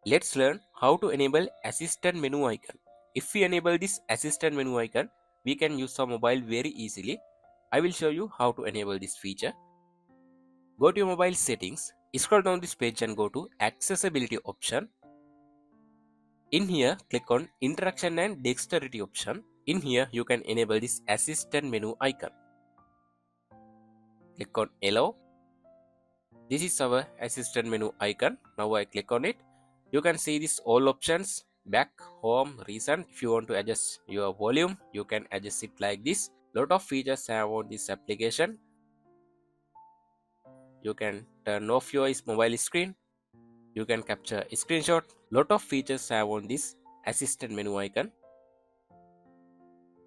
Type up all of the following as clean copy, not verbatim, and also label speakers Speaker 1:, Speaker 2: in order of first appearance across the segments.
Speaker 1: Let's learn how to enable assistant menu icon. If we enable this assistant menu icon, we can use our mobile very easily. I will show you how to enable this feature. Go to your mobile settings, scroll down this page and go to accessibility option. In here, click on interaction and dexterity option. In here, you can enable this assistant menu icon. Click on allow. This is our assistant menu icon. Now I click on it. You can see this all options: back, home, recent. If you want to adjust your volume, you can adjust it like this. Lot of features have on this application. You can turn off your mobile screen. You can capture a screenshot. Lot of features have on this assistant menu icon.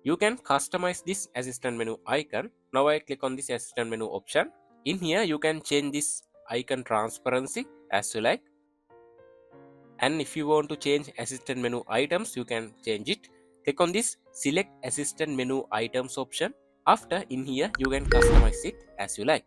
Speaker 1: You can customize this assistant menu icon. Now I click on this assistant menu option. In here you can change this icon transparency as you like. And if you want to change assistant menu items, you can change it. Click on this select assistant menu items option. After, in here you can customize it as you like.